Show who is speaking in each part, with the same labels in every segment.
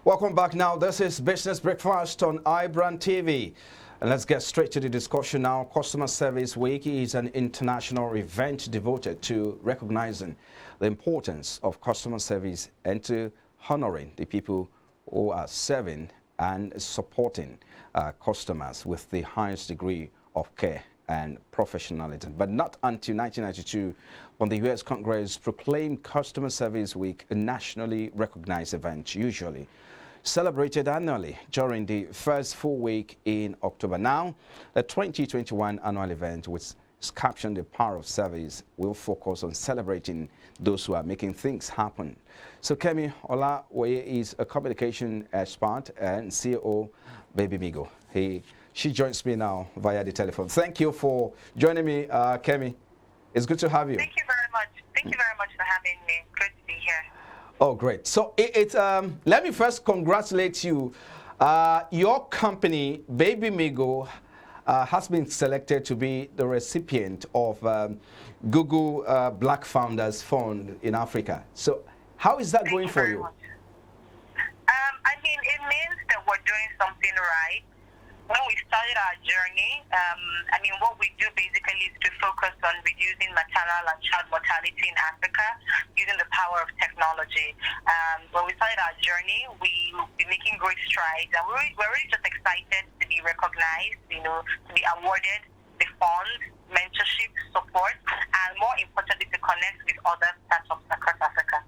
Speaker 1: Welcome back now. This is Business Breakfast on iBrandTV. And let's get straight to the discussion now. Customer Service Week is an international event devoted to recognizing the importance of customer service and to honoring the people who are serving and supporting customers with the highest degree of care and professionalism. But not until 1992, when the U.S. Congress proclaimed Customer Service Week a nationally recognized event, usually celebrated annually during the first full week in October. Now, the 2021 annual event, which is captioned The Power of Service, will focus on celebrating those who are making things happen. So Kemi Olawoye is a communication expert and CEO Baby Migo. She joins me now via the telephone. Thank you for joining me, Kemi. It's good to have you.
Speaker 2: Thank you very much. Thank you very much for having me. Good to be here.
Speaker 1: Oh, great. So let me first congratulate you. Your company, Baby Migo, has been selected to be the recipient of Google Black Founders Fund in Africa. So how is that going for you?
Speaker 2: I mean, it means that we're doing something right. When we started our journey, what we do basically is to focus on reducing maternal and child mortality in Africa using the power of technology. When we started our journey, we've been making great strides, and we're really just excited to be recognized, to be awarded the funds, mentorship, support, and more importantly, to connect with other startups across Africa.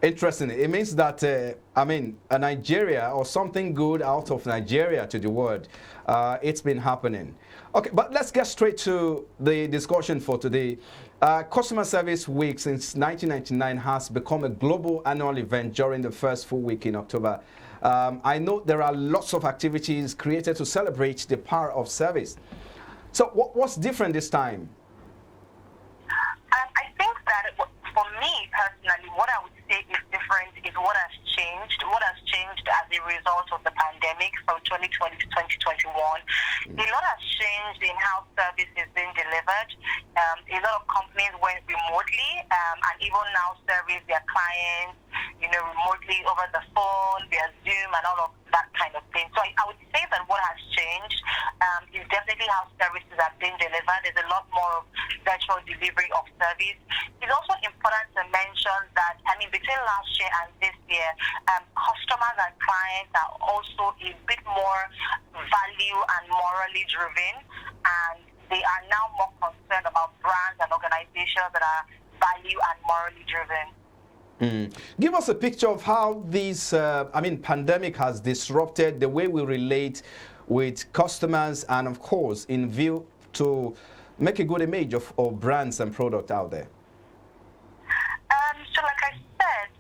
Speaker 1: Interesting. It means that, a Nigeria or something good out of Nigeria to the world, it's been happening. Okay, but let's get straight to the discussion for today. Customer Service Week since 1999 has become a global annual event during the first full week in October. I know there are lots of activities created to celebrate the power of service. So what's different this time?
Speaker 2: I think that for me personally, what I would say is different is what has changed. What has changed as a result of the pandemic from 2020 to 2021. A lot has changed in how service is being delivered. A lot of companies went remotely and even now service their clients, remotely over the phone, via Zoom and all of that kind of thing. So I would say that what has changed is definitely how services are being delivered. There's a lot more of virtual delivery of service. It's also important to mention that, between last year and this year, customers and clients are also a bit more value and morally driven, and they are now more concerned about brands and organizations that are value and morally driven.
Speaker 1: Give us a picture of how this, pandemic has disrupted the way we relate with customers and, of course, in view to make a good image of brands and product out there.
Speaker 2: So like I said,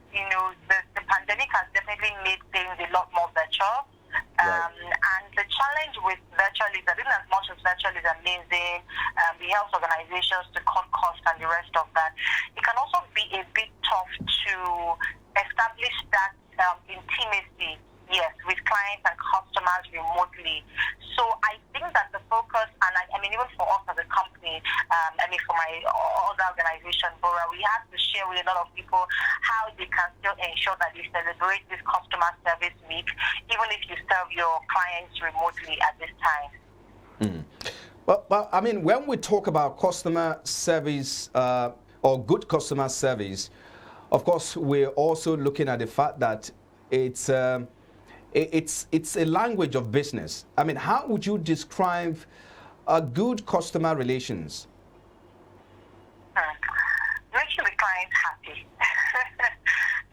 Speaker 2: the pandemic has definitely made things a lot more virtual.
Speaker 1: Right.
Speaker 2: And the challenge with virtual is that in as much as virtual is amazing, it helps organizations to cut costs and the rest of that, it can also be a bit tough to establish that intimacy, yes, with clients and customers remotely. So I think that the focus, and even for us as a company, for my other organization, Bora, we have to share with a lot of people how they can still ensure that they celebrate this customer service week, even if you serve your clients remotely at this time.
Speaker 1: But when we talk about customer service or good customer service, of course, we're also looking at the fact that it's a language of business. How would you describe a good customer relations?
Speaker 2: Making the client happy.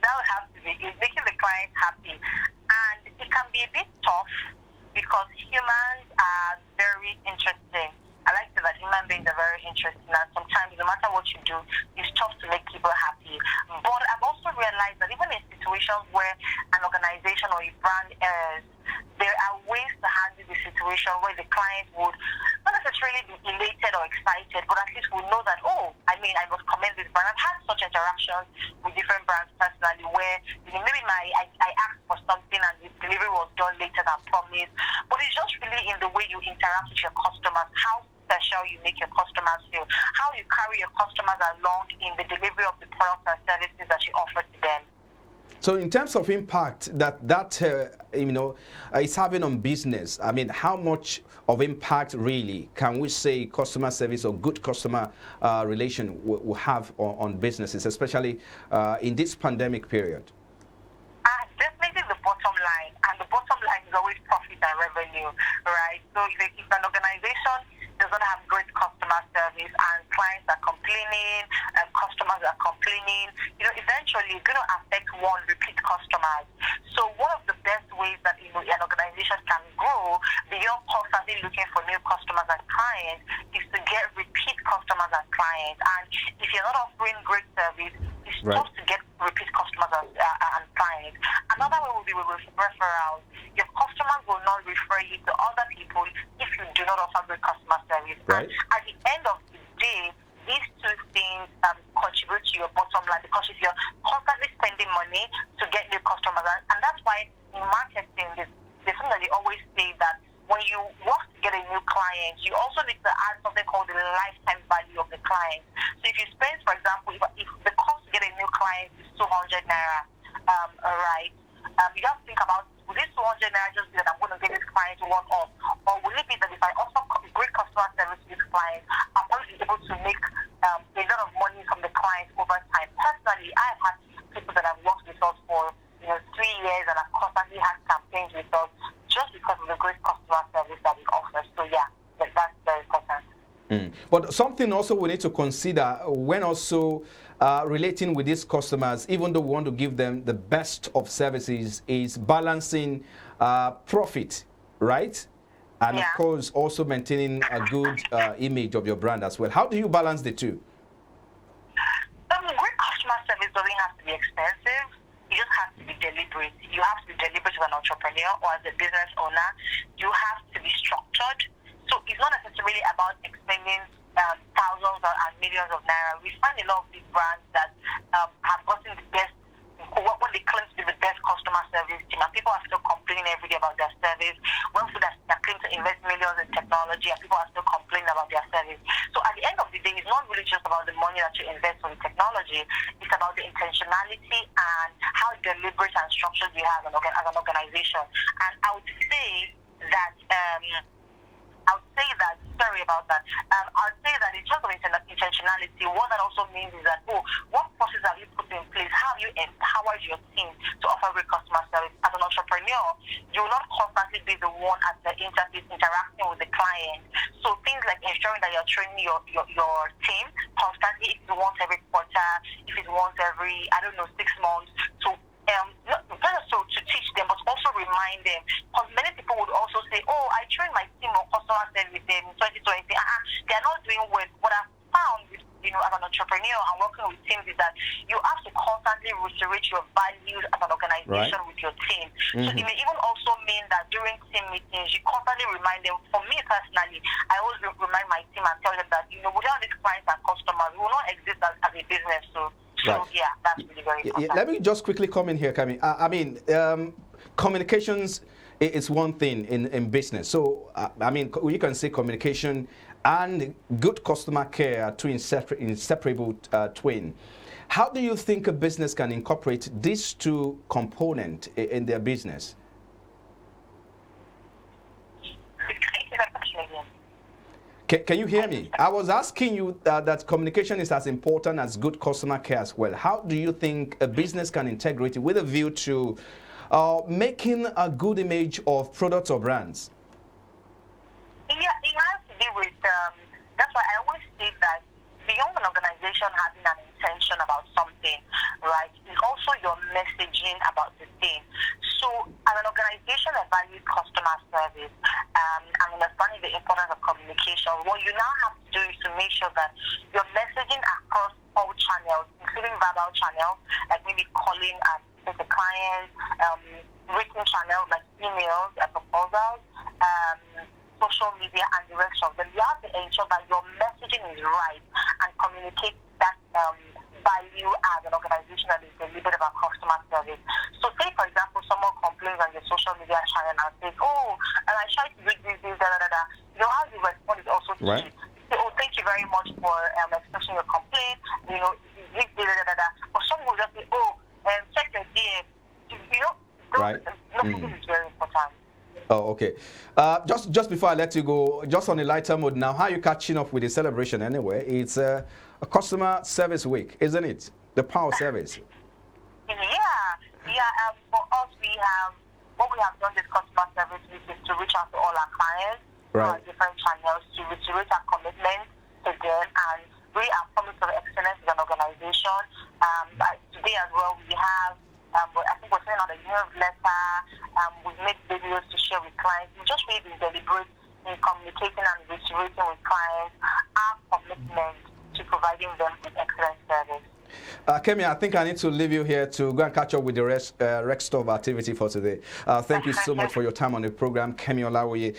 Speaker 2: That would have to be it, making the client happy. And it can be a bit tough because humans are very interesting. I like to say that human beings are very interesting, and sometimes no matter what you do, it's tough to make people happy. But I've also realized that even in situations where an organization or a brand is, there are ways to handle the situation where the client would not necessarily be elated or excited, but at least will know that, I must commend this brand. I've had such interactions with different brands personally where maybe I asked for something and the delivery was done later than promised. But it's just really in the way you interact with your customers, how special you make your customers feel, how you carry your customers along in the delivery of the products and services that you offer to them.
Speaker 1: So in terms of impact that is having on business, I mean, how much of impact really can we say customer service or good customer relation will have on businesses, especially in this pandemic period?
Speaker 2: Definitely the bottom line, and the bottom line is always profit and revenue, right? So if an organization does not have great customer service and clients are complaining and customers are complaining, eventually it's going to affect repeat customers. So one of the best ways that an organization can grow beyond constantly looking for new customers and clients is to get repeat customers and clients. And if you're not offering great service, it's
Speaker 1: right.
Speaker 2: tough to get repeat customers and clients. Another way will be with referrals. Your customers will not refer you to other people if you do not offer good customer service.
Speaker 1: Right.
Speaker 2: And at the end of the day, these two things contribute to your bottom line, because if you're constantly spending money to get new customers, and that's why in marketing, they something that they always say that when you work to get a new client, you also need to add something called the lifetime value of the client. So if you spend, for example, if the cost to get a new client is 200 naira, right, you have to think about, will this 200 naira just be that I'm going to get this client to work off? Or will it be that if I offer great customer service to this client, I'm going to be able to make a lot of money from the client over time? Personally, I've had people that have worked with us for 3 years and have constantly had campaigns with us just because of the great customer service that we offer. So yeah, that's very important.
Speaker 1: But something also we need to consider when also relating with these customers, even though we want to give them the best of services, is balancing profit, right? And of course, also maintaining a good image of your brand as well. How do you balance the two?
Speaker 2: Great customer service doesn't have to be expensive. You just have to be deliberate. You have to be deliberate as an entrepreneur or as a business owner. You have to be structured. So it's not necessarily about expending thousands and millions of naira. We find a lot of big brands that have gotten the best, what they claim to be the best customer service team, and people are still complaining every day about their service. When food has claim to invest millions in technology, and people are still complaining about their service. So at the end of the day, it's not really just about the money that you invest in technology. It's about the intentionality and how deliberate and structured you have as an organization. And I would say that sorry about that. I would say that in terms of intentionality, what that also means is that, what process have you put in place? How have you empowered your team to offer great customer service? As an entrepreneur, you will not constantly be the one at the interface interacting with the client. So things like ensuring that you're training your team constantly, if it's once every quarter, if it's once every, 6 months, not just to teach them, but also remind them. Because many people would also say, I trained my team on customer service in 2020. They're not doing well. What I've found, as an entrepreneur and working with teams, is that you have to constantly reiterate your values as an organization with your team. So it may even also mean that during team meetings, you constantly remind them. For me personally, I always remind my team and tell them that, without these clients and customers, we will not exist as a business. So yeah, that's really very important.
Speaker 1: Let me just quickly come in here, Kami. I mean, communications is one thing in business. So, you can say communication and good customer care are two inseparable twin. How do you think a business can incorporate these two components in their business? Can you hear me? I was asking you that communication is as important as good customer care as well. How do you think a business can integrate it with a view to making a good image of products or brands?
Speaker 2: Yeah, it has to do with, that's why I always say that beyond an organization having an intention about something, right, it's also your messaging about the thing. So as an organization that values customer service and understanding the importance of communication, what you now have to do is to make sure that your messaging across all channels, including verbal channels, like maybe calling the clients, written channels like emails and proposals, social media, and the rest of them. You have to ensure that your messaging is right and communicate that value as an organization that is deliberate about customer service. So say, for example, someone complains on your social media channel and says, and I tried to do this, how you respond is also key. Say, thank you very much for expressing your complaint, But some will just say, check your DM.
Speaker 1: right?
Speaker 2: This is very important.
Speaker 1: Oh, okay. Just before I let you go, just on a lighter mode now, how are you catching up with the celebration anyway? It's a customer service week, isn't it? The power service.
Speaker 2: For us, what we have done this customer service week is to reach out to all our clients, different channels, to reiterate our commitment to them and reaffirm of excellence as an organization. Today as well, we have, I think we're sending out a newsletter. We've made videos to share with clients. We've just really been deliberate in communicating and reiterating with clients our commitment to providing them with excellent service.
Speaker 1: Kemi, I think I need to leave you here to go and catch up with the rest of activity for today. Thank you so much for your time on the program. Kemi Olawoye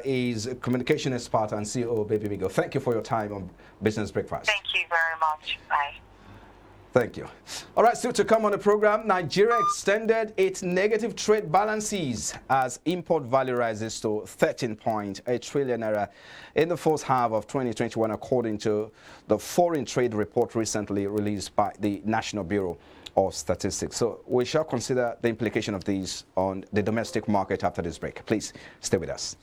Speaker 1: is a communication expert and CEO of Baby Bigo. Thank you for your time on Business Breakfast.
Speaker 2: Thank you very much. Bye.
Speaker 1: Thank you. All right, still to come on the program, Nigeria extended its negative trade balances as import value rises to 13.8 trillion naira in the first half of 2021, according to the foreign trade report recently released by the National Bureau of Statistics. So we shall consider the implication of these on the domestic market after this break. Please stay with us.